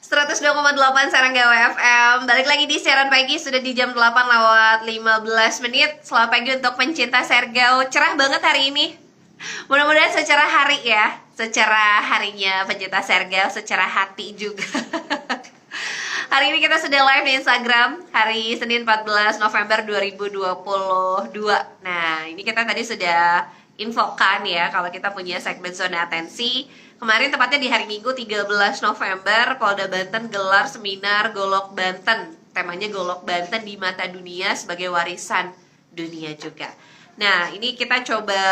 102,8 Saranggawa FM. Balik lagi di siaran pagi, sudah di jam 8 lewat 15 menit. Selamat pagi untuk pencinta Sergau. Cerah banget hari ini. Mudah-mudahan secara hari ya, secara harinya pencinta Sergau, secara hati juga. Hari ini kita sudah live di Instagram, hari Senin 14 November 2022. Nah, ini kita tadi sudah infokan ya, kalau kita punya segmen zona atensi. Kemarin tepatnya di hari Minggu 13 November, Polda Banten gelar seminar Golok Banten. Temanya Golok Banten di mata dunia sebagai warisan dunia juga. Nah, ini kita coba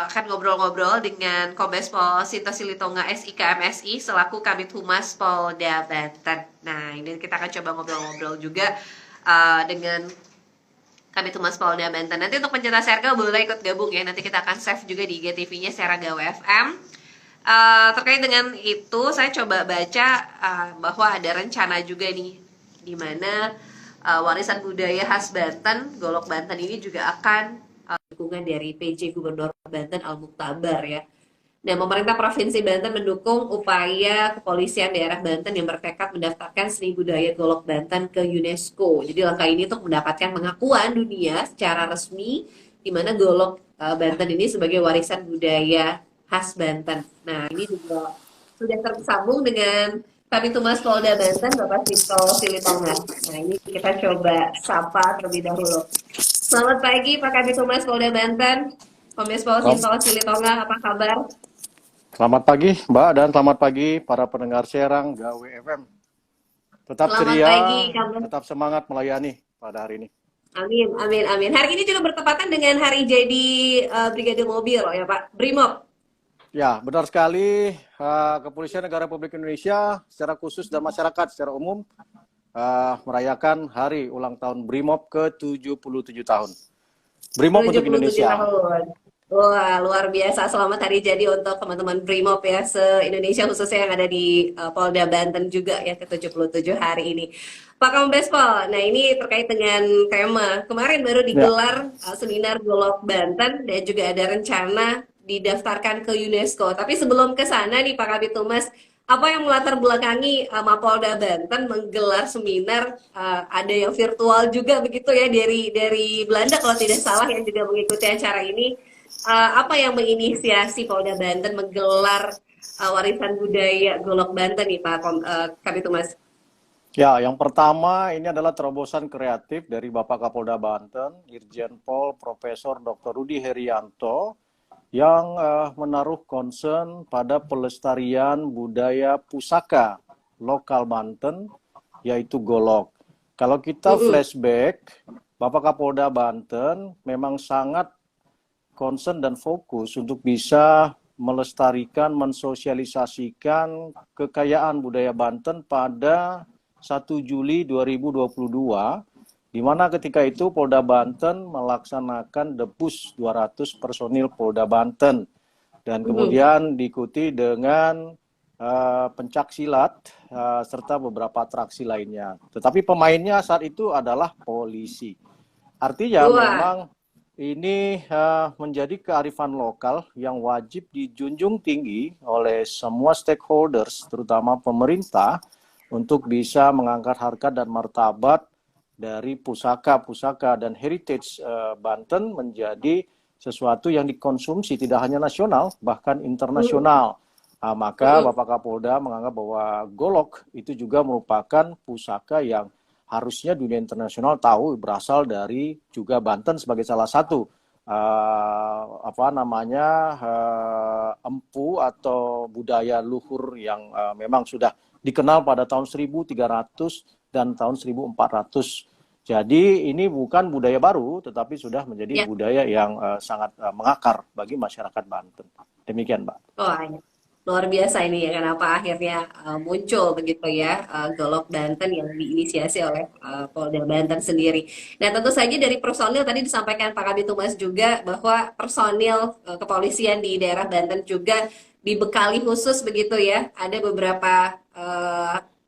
akan ngobrol-ngobrol dengan Kombes Pol Sinta Silitonga SIK MSI selaku Kabid Humas Polda Banten. Nah, ini kita akan coba ngobrol-ngobrol juga dengan Kabid Humas Polda Banten. Nanti untuk pencinta Sergel boleh ikut gabung ya. Nanti kita akan save juga di IGTV-nya Seranggawa FM. Terkait dengan itu, saya coba baca bahwa ada rencana juga nih, di mana warisan budaya khas Banten, Golok Banten ini juga akan dukungan dari PJ Gubernur Banten Al-Muktabar ya. Nah, pemerintah Provinsi Banten mendukung upaya kepolisian daerah Banten yang bertekad mendaftarkan seni budaya Golok Banten ke UNESCO. Jadi langkah ini untuk mendapatkan pengakuan dunia secara resmi, di mana Golok Banten ini sebagai warisan budaya khas Banten. Nah, ini juga sudah tersambung dengan Kabid Humas Polda Banten, Bapak Sinta Silitonga. Nah, ini kita coba sapa terlebih dahulu. Selamat pagi Pak Kabid Humas Polda Banten, Kombes Pol Sinta Silitonga, apa kabar? Selamat pagi Mbak, dan selamat pagi para pendengar Seranggawa FM. Tetap Selamat ceria, pagi, kabar. tetap semangat melayani pada hari ini. Amin, amin, amin. Hari ini juga bertepatan dengan hari jadi Brigade Mobil ya Pak, Brimob. Ya, benar sekali. Kepolisian Negara Republik Indonesia secara khusus dan masyarakat secara umum merayakan hari ulang tahun Brimob ke-77 tahun. Brimob untuk Indonesia. Tahun. Wah, luar biasa. Selamat hari jadi untuk teman-teman Brimob ya, se-Indonesia khususnya yang ada di Polda Banten juga ya, ke-77 hari ini. Pak Kombes Pol, nah ini terkait dengan tema. Kemarin baru digelar seminar Golok Banten dan juga ada rencana didaftarkan ke UNESCO. Tapi sebelum ke sana nih Pak Kabid Humas, apa yang melatar belakangi Mapolda Banten menggelar seminar, ada yang virtual juga begitu ya, dari Belanda kalau tidak salah yang juga mengikuti acara ini. Apa yang menginisiasi Polda Banten menggelar warisan budaya Golok Banten nih Pak Kabid Humas? Ya, yang pertama ini adalah terobosan kreatif dari Bapak Kapolda Banten, Irjen Pol Profesor Dr. Rudi Herianto, yang menaruh concern pada pelestarian budaya pusaka lokal Banten, yaitu golok. Kalau kita flashback, Bapak Kapolda Banten memang sangat concern dan fokus untuk bisa melestarikan, mensosialisasikan kekayaan budaya Banten pada 1 Juli 2022, di mana ketika itu Polda Banten melaksanakan Depus 200 personil Polda Banten. Dan kemudian diikuti dengan pencak silat serta beberapa atraksi lainnya. Tetapi pemainnya saat itu adalah polisi. Artinya memang ini menjadi kearifan lokal yang wajib dijunjung tinggi oleh semua stakeholders, terutama pemerintah, untuk bisa mengangkat harkat dan martabat dari pusaka-pusaka dan heritage Banten menjadi sesuatu yang dikonsumsi tidak hanya nasional, bahkan internasional. Maka Bapak Kapolda menganggap bahwa golok itu juga merupakan pusaka yang harusnya dunia internasional tahu berasal dari juga Banten sebagai salah satu empu atau budaya luhur yang memang sudah dikenal pada tahun 1300 dan tahun 1400. Jadi ini bukan budaya baru, tetapi sudah menjadi budaya yang sangat mengakar bagi masyarakat Banten. Demikian, Mbak. Oh, luar biasa ini ya, kenapa akhirnya muncul begitu ya Golok Banten yang diinisiasi oleh Polda Banten sendiri. Nah, tentu saja dari personil tadi disampaikan Pak Kabid Humas juga bahwa personil kepolisian di daerah Banten juga dibekali khusus begitu ya. Ada beberapa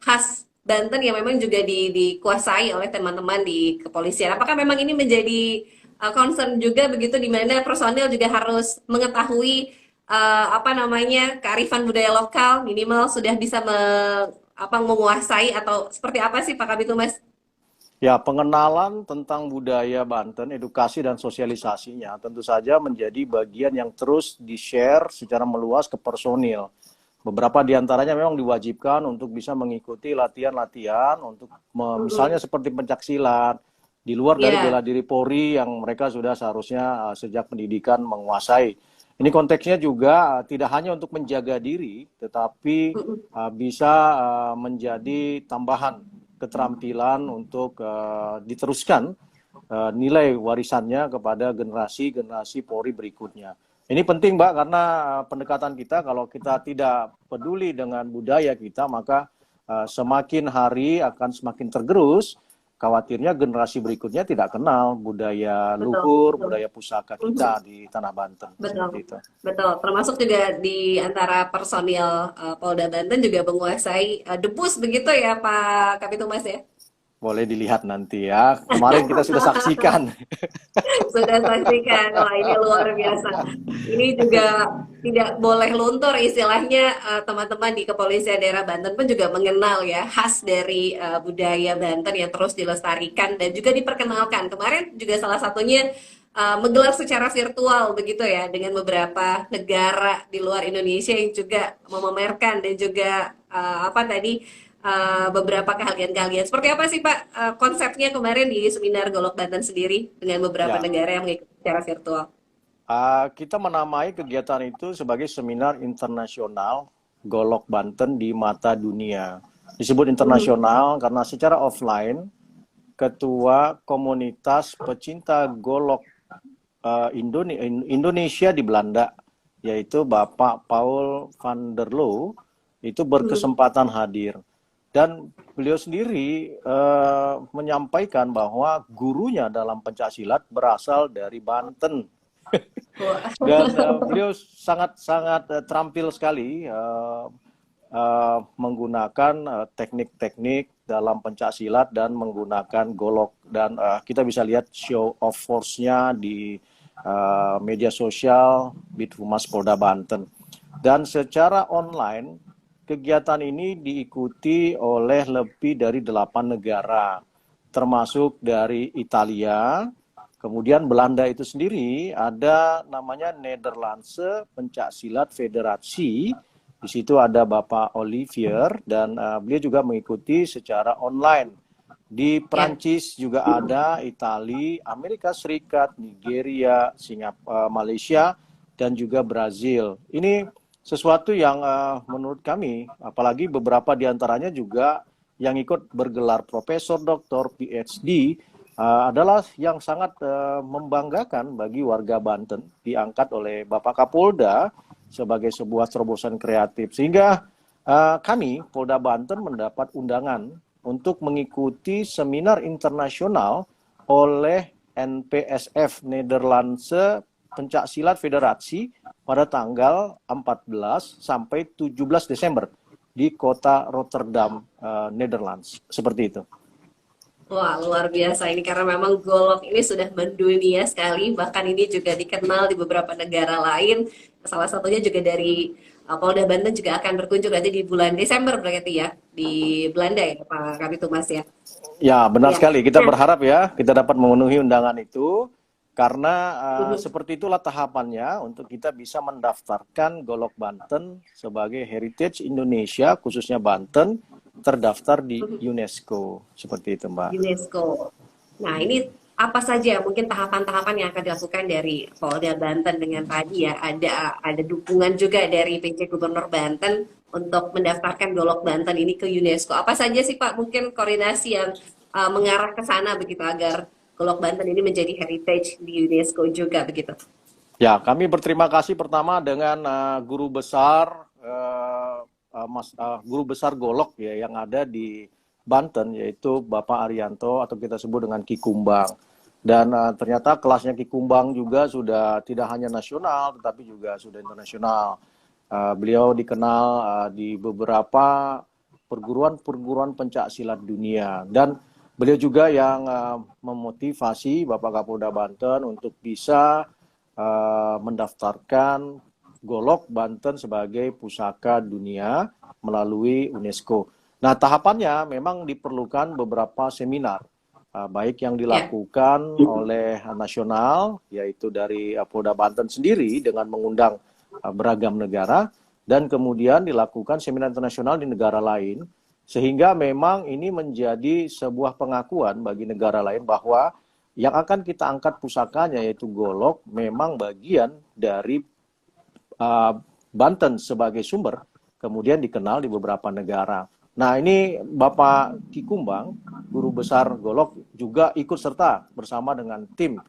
khas Banten yang memang juga dikuasai oleh teman-teman di kepolisian. Apakah memang ini menjadi concern juga begitu, di mana personil juga harus mengetahui apa namanya kearifan budaya lokal minimal sudah bisa menguasai atau seperti apa sih Pak Kabid Humas? Ya, pengenalan tentang budaya Banten, edukasi dan sosialisasinya tentu saja menjadi bagian yang terus di-share secara meluas ke personil. Beberapa di antaranya memang diwajibkan untuk bisa mengikuti latihan-latihan untuk misalnya seperti pencaksilat di luar dari bela Ya, diri Polri yang mereka sudah seharusnya sejak pendidikan menguasai. Ini konteksnya juga tidak hanya untuk menjaga diri, tetapi bisa menjadi tambahan keterampilan untuk diteruskan nilai warisannya kepada generasi-generasi Polri berikutnya. Ini penting, Mbak, karena pendekatan kita kalau kita tidak peduli dengan budaya kita, maka semakin hari akan semakin tergerus. Khawatirnya generasi berikutnya tidak kenal budaya betul, luhur, betul. budaya pusaka kita di Tanah Banten, seperti Betul, itu. betul. Termasuk juga di antara personil Polda Banten juga menguasai debus begitu ya Pak Kapitumas ya. Boleh dilihat nanti ya. Kemarin kita sudah saksikan. Sudah saksikan, wah ini luar biasa. Ini juga tidak boleh luntur istilahnya teman-teman di Kepolisian Daerah Banten pun juga mengenal ya khas dari budaya Banten yang terus dilestarikan dan juga diperkenalkan. Kemarin juga salah satunya menggelar secara virtual begitu ya dengan beberapa negara di luar Indonesia yang juga memamerkan dan juga apa tadi beberapa keahlian-keahlian. Seperti apa sih Pak konsepnya kemarin di seminar Golok Banten sendiri dengan beberapa Ya, negara yang mengikuti secara virtual? kita menamai kegiatan itu sebagai seminar internasional Golok Banten di mata dunia. Disebut Mhm. internasional karena secara offline, ketua komunitas pecinta golok Indonesia di Belanda, yaitu Bapak Paul van der Loo, itu Mhm. berkesempatan hadir. Dan beliau sendiri menyampaikan bahwa gurunya dalam pencaksilat berasal dari Banten. Wah. Dan beliau sangat-sangat terampil sekali menggunakan teknik-teknik dalam pencaksilat dan menggunakan golok. Dan kita bisa lihat show of force-nya di media sosial Bithumas Polda Banten. Dan secara online, kegiatan ini diikuti oleh lebih dari 8 negara, termasuk dari Italia. Kemudian Belanda itu sendiri ada namanya Nederlandse Pencaksilat Federasi. Di situ ada Bapak Olivier dan beliau juga mengikuti secara online. Di Ya. Prancis juga ada, Italia, Amerika Serikat, Nigeria, Singapura, Malaysia, dan juga Brazil. Ini sesuatu yang menurut kami, apalagi beberapa di antaranya juga yang ikut bergelar profesor, doktor, PhD, adalah yang sangat membanggakan bagi warga Banten, diangkat oleh Bapak Kapolda sebagai sebuah terobosan kreatif. Sehingga kami, Polda Banten, mendapat undangan untuk mengikuti seminar internasional oleh NPSF Nederlandse Pencaksilat Federasi pada tanggal 14 sampai 17 Desember di kota Rotterdam, Netherlands. Seperti itu. Wah, luar biasa ini karena memang golok ini sudah mendunia sekali, bahkan ini juga dikenal di beberapa negara lain. Salah satunya juga dari Polda Banten juga akan berkunjung nanti di bulan Desember berarti ya di Belanda ya Pak Kapitumas ya. Ya, benar Ya. sekali. Kita Nah, berharap ya kita dapat memenuhi undangan itu karena mhm. seperti itulah tahapannya untuk kita bisa mendaftarkan Golok Banten sebagai Heritage Indonesia, khususnya Banten, terdaftar di UNESCO. Seperti itu, Mbak. UNESCO. Nah, ini apa saja mungkin tahapan-tahapan yang akan dilakukan dari Polda Banten dengan tadi ya ada dukungan juga dari PJ Gubernur Banten untuk mendaftarkan Golok Banten ini ke UNESCO. Apa saja sih Pak mungkin koordinasi yang mengarah ke sana begitu agar Golok Banten ini menjadi heritage di UNESCO juga begitu. Ya, kami berterima kasih pertama dengan guru besar guru besar Golok ya yang ada di Banten, yaitu Bapak Arianto atau kita sebut dengan Ki Kumbang. Dan ternyata kelasnya Ki Kumbang juga sudah tidak hanya nasional tetapi juga sudah internasional. Beliau dikenal di beberapa perguruan-perguruan pencak silat dunia dan beliau juga yang memotivasi Bapak Kapolda Banten untuk bisa mendaftarkan Golok Banten sebagai pusaka dunia melalui UNESCO. Nah, tahapannya memang diperlukan beberapa seminar, baik yang Ya. dilakukan oleh nasional, yaitu dari Polda Banten sendiri dengan mengundang beragam negara, dan kemudian dilakukan seminar internasional di negara lain, sehingga memang ini menjadi sebuah pengakuan bagi negara lain bahwa yang akan kita angkat pusakanya yaitu golok memang bagian dari Banten sebagai sumber, kemudian dikenal di beberapa negara. Nah, ini Bapak Ki Kumbang, guru besar Golok, juga ikut serta bersama dengan tim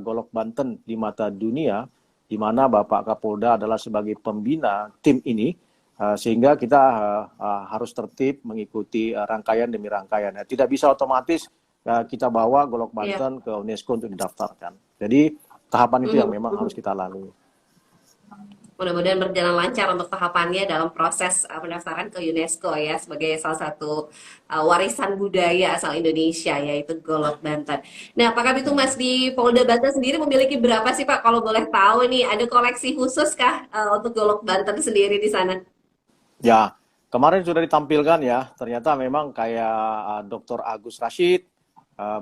Golok Banten di mata dunia, di mana Bapak Kapolda adalah sebagai pembina tim ini, sehingga kita harus tertib mengikuti rangkaian demi rangkaian. Tidak bisa otomatis kita bawa Golok Iya. Banten ke UNESCO untuk didaftarkan. Jadi tahapan itu yang memang harus kita lalui. Mudah-mudahan berjalan lancar untuk tahapannya dalam proses pendaftaran ke UNESCO ya sebagai salah satu warisan budaya asal Indonesia yaitu Golok Banten. Nah, Pak Kabid Humas di Polda Banten sendiri memiliki berapa sih Pak? Kalau boleh tahu nih, ada koleksi khusus kah untuk Golok Banten sendiri di sana? Ya, kemarin sudah ditampilkan ya, ternyata memang kayak Dr. Agus Rashid,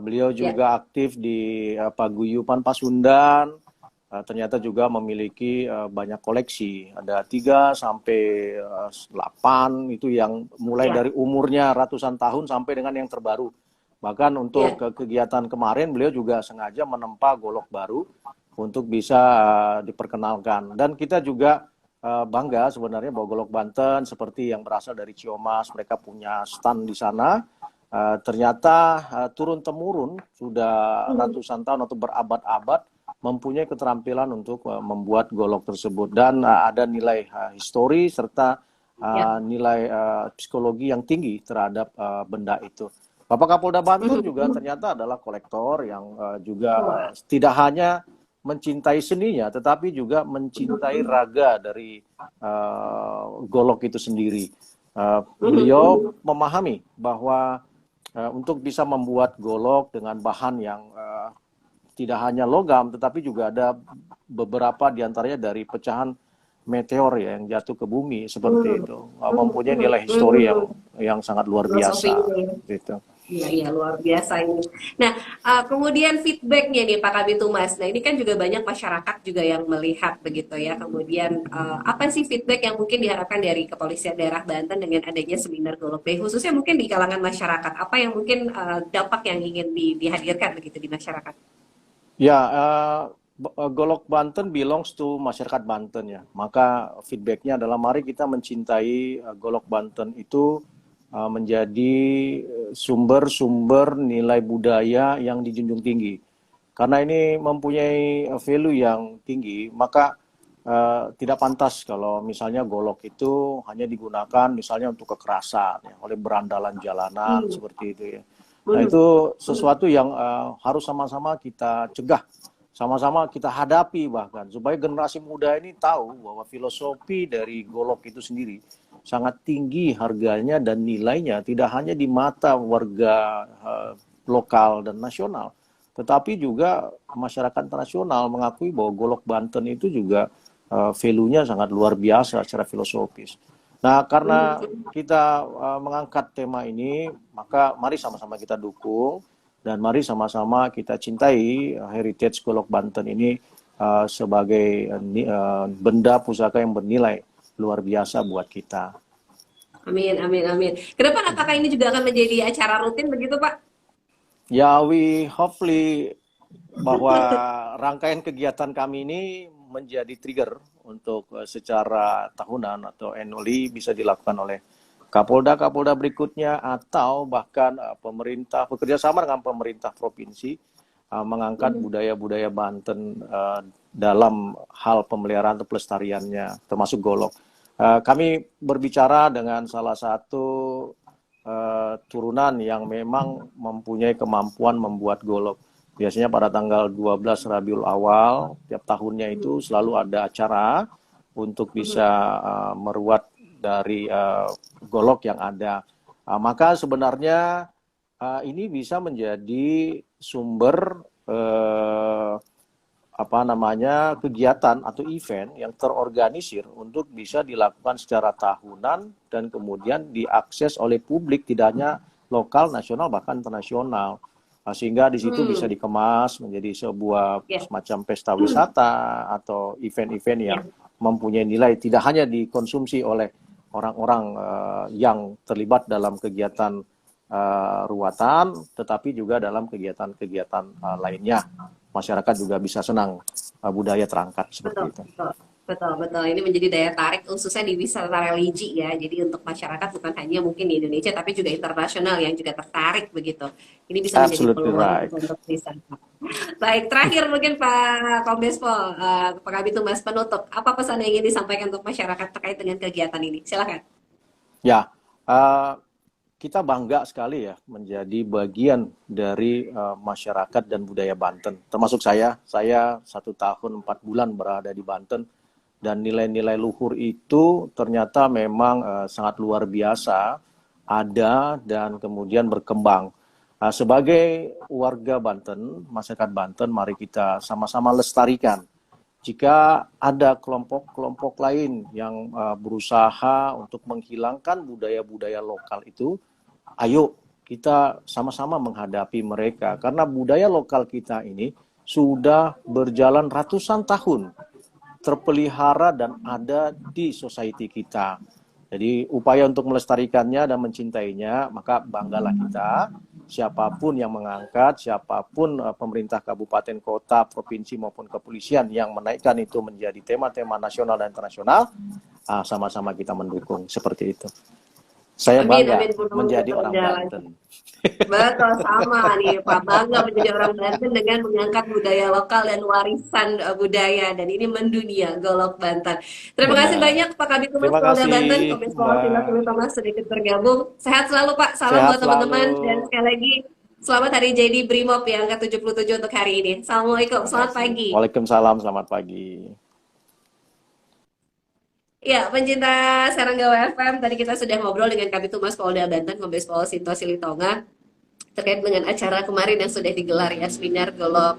beliau Ya, juga aktif di Paguyuban Pasundan, ternyata juga memiliki banyak koleksi, ada 3 sampai 8 itu yang mulai ya, dari umurnya ratusan tahun sampai dengan yang terbaru. Bahkan untuk ya. kegiatan kemarin beliau juga sengaja menempa golok baru untuk bisa diperkenalkan. Dan kita juga bangga sebenarnya bahwa Golok Banten seperti yang berasal dari Ciomas, mereka punya stand di sana. Ternyata turun-temurun sudah ratusan tahun atau berabad-abad mempunyai keterampilan untuk membuat golok tersebut, dan ada nilai histori serta Ya. nilai psikologi yang tinggi terhadap benda itu. Bapak Kapolda Banten juga ternyata adalah kolektor yang juga Wah. tidak hanya mencintai seninya, tetapi juga mencintai raga dari golok itu sendiri. Beliau memahami bahwa untuk bisa membuat golok dengan bahan yang tidak hanya logam, tetapi juga ada beberapa diantaranya dari pecahan meteor ya, yang jatuh ke bumi seperti itu, mempunyai nilai histori yang sangat luar biasa. Filosofinya. Gitu. Iya, iya, luar biasa ini. Nah, kemudian feedbacknya nih Pak Kabid Humas. Nah, ini kan juga banyak masyarakat juga yang melihat begitu ya. Kemudian apa sih feedback yang mungkin diharapkan dari Kepolisian Daerah Banten dengan adanya seminar Golok Day, khususnya mungkin di kalangan masyarakat? Apa yang mungkin dampak yang ingin dihadirkan begitu di masyarakat? Ya, Golok Banten belongs to masyarakat Banten ya. Maka feedbacknya adalah mari kita mencintai Golok Banten itu menjadi sumber-sumber nilai budaya yang dijunjung tinggi. Karena ini mempunyai value yang tinggi, maka tidak pantas kalau misalnya golok itu hanya digunakan misalnya untuk kekerasan ya, oleh berandalan jalanan Hmm. seperti itu ya. Nah, Hmm. itu sesuatu yang harus sama-sama kita cegah, sama-sama kita hadapi bahkan, supaya generasi muda ini tahu bahwa filosofi dari golok itu sendiri sangat tinggi harganya dan nilainya, tidak hanya di mata warga lokal dan nasional, tetapi juga masyarakat internasional mengakui bahwa golok Banten itu juga value-nya sangat luar biasa secara filosofis. Nah, karena kita mengangkat tema ini, maka mari sama-sama kita dukung dan mari sama-sama kita cintai heritage Golok Banten ini sebagai benda pusaka yang bernilai luar biasa buat kita. Amin, amin, amin. Kedepan apakah ini juga akan menjadi acara rutin begitu Pak? Ya, we hopefully bahwa rangkaian kegiatan kami ini menjadi trigger untuk secara tahunan atau annually bisa dilakukan oleh Kapolda-Kapolda berikutnya, atau bahkan pemerintah bekerja sama dengan pemerintah provinsi mengangkat budaya-budaya Banten dalam hal pemeliharaan atau pelestariannya, termasuk golok. Kami berbicara dengan salah satu turunan yang memang mempunyai kemampuan membuat golok. Biasanya pada tanggal 12 Rabiul Awal, tiap tahunnya itu selalu ada acara untuk bisa meruat dari golok yang ada. Maka sebenarnya ini bisa menjadi sumber apa namanya kegiatan atau event yang terorganisir untuk bisa dilakukan secara tahunan dan kemudian diakses oleh publik tidak hanya lokal, nasional bahkan internasional. Sehingga di situ bisa dikemas menjadi sebuah Ya. semacam pesta wisata atau event-event yang mempunyai nilai tidak hanya dikonsumsi oleh orang-orang yang terlibat dalam kegiatan ruatan, tetapi juga dalam kegiatan-kegiatan lainnya. Masyarakat juga bisa senang budaya terangkat seperti Betul, itu. betul, betul, betul. Ini menjadi daya tarik khususnya di wisata religi ya. Jadi untuk masyarakat bukan hanya mungkin di Indonesia, tapi juga internasional yang juga tertarik begitu. Ini bisa menjadi Absolutely peluang right. untuk wisata. Baik, terakhir mungkin Pak Kombes Pol, Pak Kabid Humas penutup, apa pesan yang ingin disampaikan untuk masyarakat terkait dengan kegiatan ini? Silakan. Ya, kita bangga sekali ya menjadi bagian dari masyarakat dan budaya Banten. Termasuk saya 1 tahun 4 bulan berada di Banten dan nilai-nilai luhur itu ternyata memang sangat luar biasa ada dan kemudian berkembang. Sebagai warga Banten, masyarakat Banten, mari kita sama-sama lestarikan. Jika ada kelompok-kelompok lain yang berusaha untuk menghilangkan budaya-budaya lokal itu, ayo kita sama-sama menghadapi mereka. Karena budaya lokal kita ini sudah berjalan ratusan tahun, terpelihara dan ada di society kita. Jadi upaya untuk melestarikannya dan mencintainya, maka banggalah kita. Siapapun yang mengangkat, siapapun pemerintah kabupaten, kota, provinsi maupun kepolisian yang menaikkan itu menjadi tema-tema nasional dan internasional, sama-sama kita mendukung seperti itu. Saya bangga menjadi orang Banten. Betul, sama nih Pak, bangga menjadi orang Banten dengan mengangkat budaya lokal dan warisan budaya, dan ini mendunia Golok Banten. Terima kasih banyak Pak Kabid Humas Terima Polda kasih, Banten, Kombes Pol Silaturahmi Thomas sudah ikut bergabung. Sehat selalu Pak, salam Sehat buat teman-teman selalu. dan sekali lagi selamat Hari Jadi Brimob yang ke-77 untuk hari ini. Assalamualaikum, Terima selamat kasih. pagi. Waalaikumsalam, selamat pagi. Ya, pencinta Serangga FM, tadi kita sudah ngobrol dengan Kabid Humas Polda Banten, Kombes Pol Sinto Silitonga, terkait dengan acara kemarin yang sudah digelar ya, seminar Golok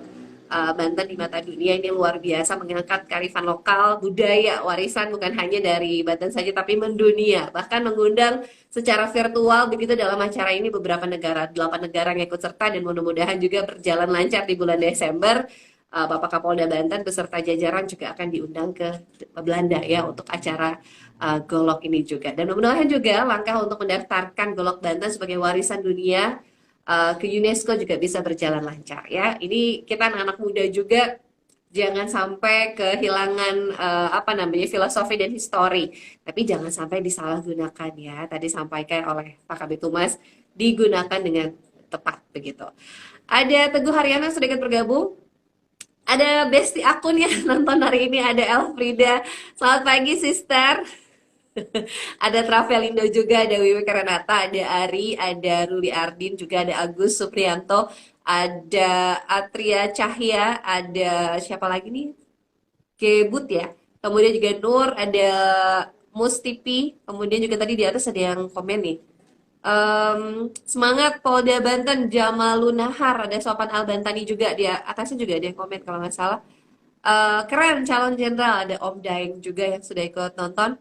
Banten di Mata Dunia. Ini luar biasa, mengangkat kearifan lokal, budaya, warisan bukan hanya dari Banten saja tapi mendunia. Bahkan mengundang secara virtual begitu dalam acara ini beberapa negara, 8 negara yang ikut serta, dan mudah-mudahan juga berjalan lancar di bulan Desember. Bapak Kapolda Banten beserta jajaran juga akan diundang ke Belanda ya untuk acara Golok ini juga. Dan mudah-mudahan juga langkah untuk mendaftarkan Golok Banten sebagai warisan dunia ke UNESCO juga bisa berjalan lancar ya. Ini kita anak-anak muda juga jangan sampai kehilangan filosofi dan histori, tapi jangan sampai disalahgunakan ya. Tadi sampaikan oleh Pak Kabid Humas, digunakan dengan tepat begitu. Ada Teguh Haryana sedikit bergabung. Ada besti akun yang nonton hari ini, ada Elfrida. Selamat pagi, sister. Ada Travelindo juga, ada Wiwi Karenata, ada Ari, ada Ruli Ardin, juga ada Agus Supriyanto, ada Atria Cahya, ada siapa lagi nih? Kebut ya. Kemudian juga Nur, ada Mustipi, kemudian juga tadi di atas ada yang komen nih. Semangat Polda Banten, Jamalun Nahar, ada Sopan Al-Bantani juga, di atasnya juga ada yang komen kalau nggak salah. Keren calon jenderal, ada Om Daeng juga yang sudah ikut nonton.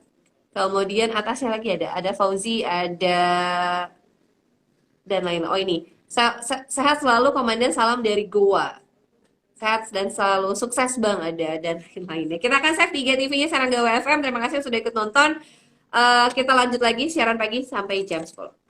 Kemudian atasnya lagi ada Fauzi, ada dan lain. Oh ini, sehat selalu Komandan, salam dari Goa. Sehat dan selalu sukses Bang, ada dan lain-lainnya. Kita akan save di IGTV-nya Serangga WFM. Terima kasih sudah ikut nonton. Kita lanjut lagi siaran pagi sampai jam 10.